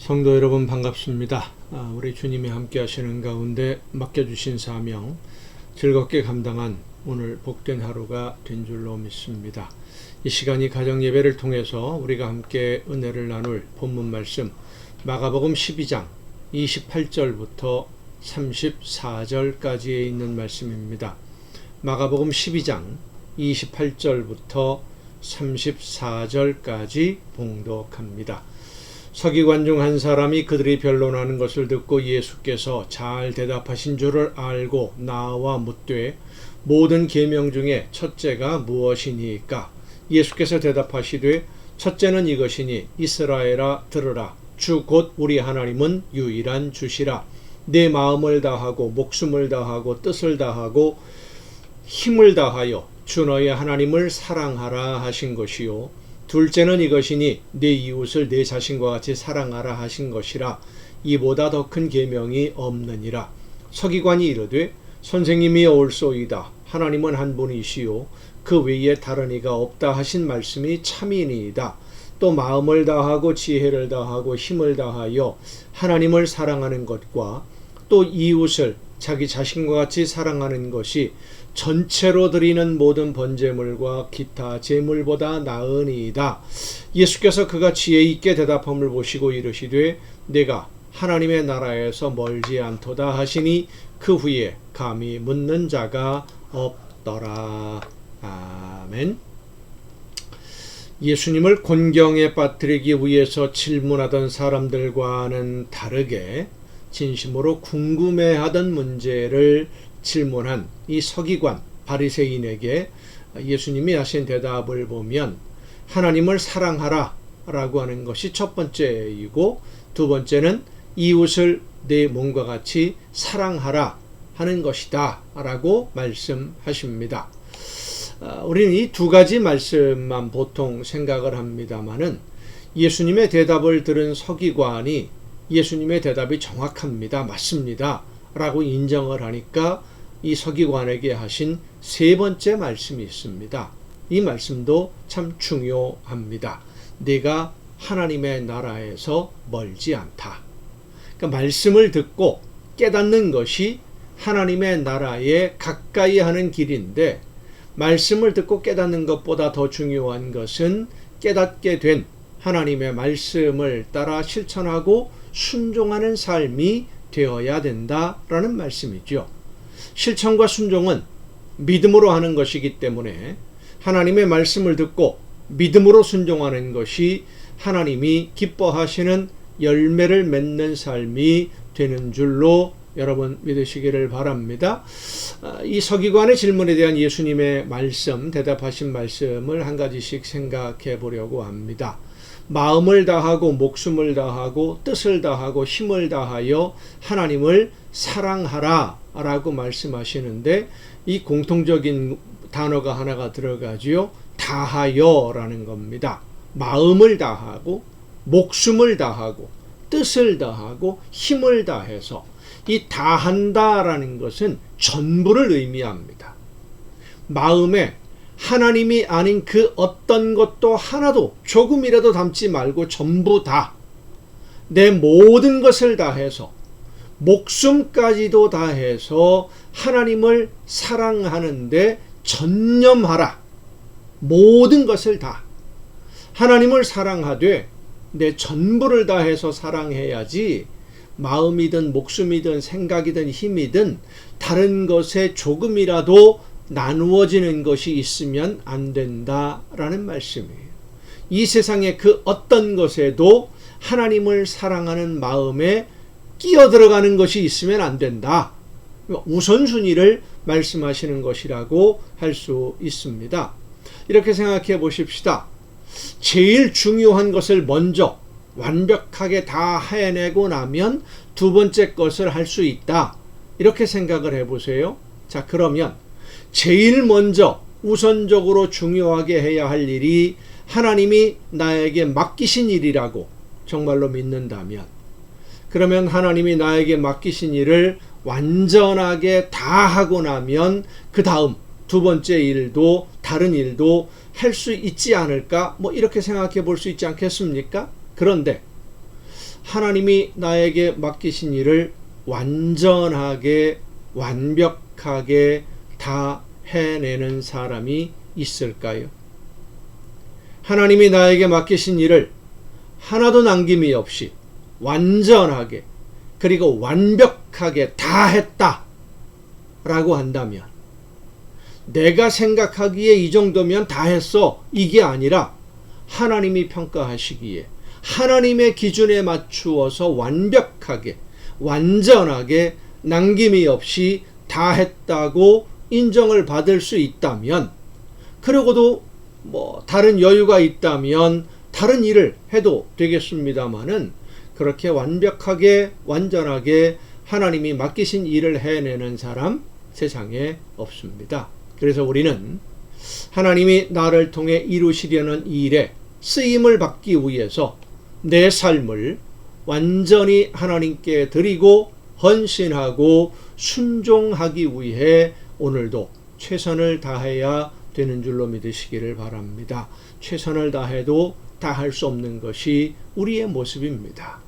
성도 여러분 반갑습니다. 우리 주님이 함께 하시는 가운데 맡겨주신 사명 즐겁게 감당한 오늘 복된 하루가 된 줄로 믿습니다. 이 시간이 가정예배를 통해서 우리가 함께 은혜를 나눌 본문 말씀 마가복음 12장 28절부터 34절까지에 있는 말씀입니다. 마가복음 12장 28절부터 34절까지 봉독합니다. 서기관 중 한 사람이 그들이 변론하는 것을 듣고 예수께서 잘 대답하신 줄을 알고 나와 묻되 모든 계명 중에 첫째가 무엇이니까? 예수께서 대답하시되 첫째는 이것이니 이스라엘아 들으라. 주 곧 우리 하나님은 유일한 주시라. 내 마음을 다하고 목숨을 다하고 뜻을 다하고 힘을 다하여 주 너의 하나님을 사랑하라 하신 것이요. 둘째는 이것이니 내 이웃을 내 자신과 같이 사랑하라 하신 것이라. 이보다 더 큰 계명이 없느니라. 서기관이 이르되 선생님이 옳소이다. 하나님은 한 분이시요 그 외에 다른 이가 없다 하신 말씀이 참이니이다. 또 마음을 다하고 지혜를 다하고 힘을 다하여 하나님을 사랑하는 것과 또 이웃을 자기 자신과 같이 사랑하는 것이 전체로 드리는 모든 번제물과 기타 제물보다 나으니이다. 예수께서 그가 지혜 있게 대답함을 보시고 이르시되 내가 하나님의 나라에서 멀지 않도다 하시니 그 후에 감히 묻는 자가 없더라. 아멘. 예수님을 곤경에 빠뜨리기 위해서 질문하던 사람들과는 다르게 진심으로 궁금해하던 문제를 질문한 이 서기관 바리새인에게 예수님이 하신 대답을 보면 하나님을 사랑하라 라고 하는 것이 첫 번째이고 두 번째는 이웃을 내 몸과 같이 사랑하라 하는 것이다 라고 말씀하십니다. 우리는 이 두 가지 말씀만 보통 생각을 합니다마는 예수님의 대답을 들은 서기관이 예수님의 대답이 정확합니다. 맞습니다. 라고 인정을 하니까 이 서기관에게 하신 세 번째 말씀이 있습니다. 이 말씀도 참 중요합니다. 내가 하나님의 나라에서 멀지 않다. 그러니까 말씀을 듣고 깨닫는 것이 하나님의 나라에 가까이 하는 길인데 말씀을 듣고 깨닫는 것보다 더 중요한 것은 깨닫게 된 하나님의 말씀을 따라 실천하고 순종하는 삶이 되어야 된다라는 말씀이죠. 실천과 순종은 믿음으로 하는 것이기 때문에 하나님의 말씀을 듣고 믿음으로 순종하는 것이 하나님이 기뻐하시는 열매를 맺는 삶이 되는 줄로 여러분 믿으시기를 바랍니다. 이 서기관의 질문에 대한 예수님의 말씀, 대답하신 말씀을 한 가지씩 생각해 보려고 합니다. 마음을 다하고 목숨을 다하고 뜻을 다하고 힘을 다하여 하나님을 사랑하라 라고 말씀하시는데 이 공통적인 단어가 하나가 들어가지요. 다하여 라는 겁니다. 마음을 다하고 목숨을 다하고 뜻을 다하고 힘을 다해서 이 다한다 라는 것은 전부를 의미합니다. 마음에 하나님이 아닌 그 어떤 것도 하나도 조금이라도 담지 말고 전부 다 내 모든 것을 다해서 목숨까지도 다해서 하나님을 사랑하는데 전념하라. 모든 것을 다 하나님을 사랑하되 내 전부를 다해서 사랑해야지 마음이든 목숨이든 생각이든 힘이든 다른 것에 조금이라도 나누어지는 것이 있으면 안 된다라는 말씀이에요. 이 세상의 그 어떤 것에도 하나님을 사랑하는 마음에 끼어들어가는 것이 있으면 안 된다. 우선순위를 말씀하시는 것이라고 할 수 있습니다. 이렇게 생각해 보십시다. 제일 중요한 것을 먼저 완벽하게 다 해내고 나면 두 번째 것을 할 수 있다. 이렇게 생각을 해보세요. 자, 그러면 제일 먼저 우선적으로 중요하게 해야 할 일이 하나님이 나에게 맡기신 일이라고 정말로 믿는다면 그러면 하나님이 나에게 맡기신 일을 완전하게 다 하고 나면 그 다음 두 번째 일도 다른 일도 할 수 있지 않을까? 이렇게 생각해 볼 수 있지 않겠습니까? 그런데 하나님이 나에게 맡기신 일을 완전하게 완벽하게 다 해내는 사람이 있을까요? 하나님이 나에게 맡기신 일을 하나도 남김이 없이 완전하게 그리고 완벽하게 다 했다 라고 한다면, 내가 생각하기에 이 정도면 다 했어, 이게 아니라 하나님이 평가하시기에 하나님의 기준에 맞추어서 완벽하게 완전하게 남김이 없이 다 했다고 인정을 받을 수 있다면, 그러고도 다른 여유가 있다면 다른 일을 해도 되겠습니다마는, 그렇게 완벽하게 완전하게 하나님이 맡기신 일을 해내는 사람 세상에 없습니다. 그래서 우리는 하나님이 나를 통해 이루시려는 일에 쓰임을 받기 위해서 내 삶을 완전히 하나님께 드리고 헌신하고 순종하기 위해 오늘도 최선을 다해야 되는 줄로 믿으시기를 바랍니다. 최선을 다해도 다 할 수 없는 것이 우리의 모습입니다.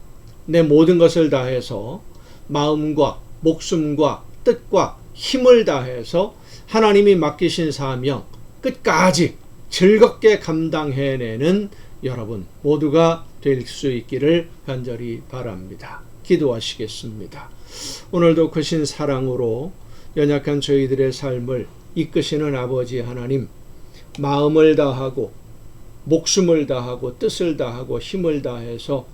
내 모든 것을 다해서 마음과 목숨과 뜻과 힘을 다해서 하나님이 맡기신 사명 끝까지 즐겁게 감당해내는 여러분 모두가 될 수 있기를 간절히 바랍니다. 기도하시겠습니다. 오늘도 크신 사랑으로 연약한 저희들의 삶을 이끄시는 아버지 하나님, 마음을 다하고 목숨을 다하고 뜻을 다하고 힘을 다해서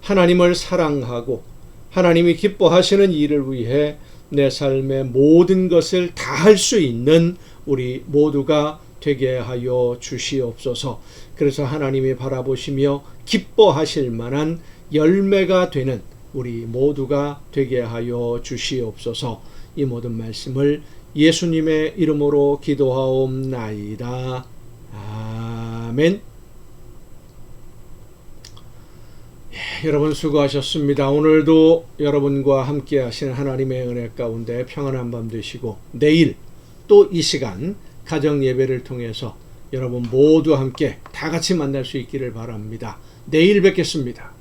하나님을 사랑하고 하나님이 기뻐하시는 일을 위해 내 삶의 모든 것을 다 할 수 있는 우리 모두가 되게 하여 주시옵소서. 그래서 하나님이 바라보시며 기뻐하실 만한 열매가 되는 우리 모두가 되게 하여 주시옵소서. 이 모든 말씀을 예수님의 이름으로 기도하옵나이다. 아멘. 여러분 수고하셨습니다. 오늘도 여러분과 함께 하신 하나님의 은혜 가운데 평안한 밤 되시고, 내일 또 이 시간 가정 예배를 통해서 여러분 모두 함께 다 같이 만날 수 있기를 바랍니다. 내일 뵙겠습니다.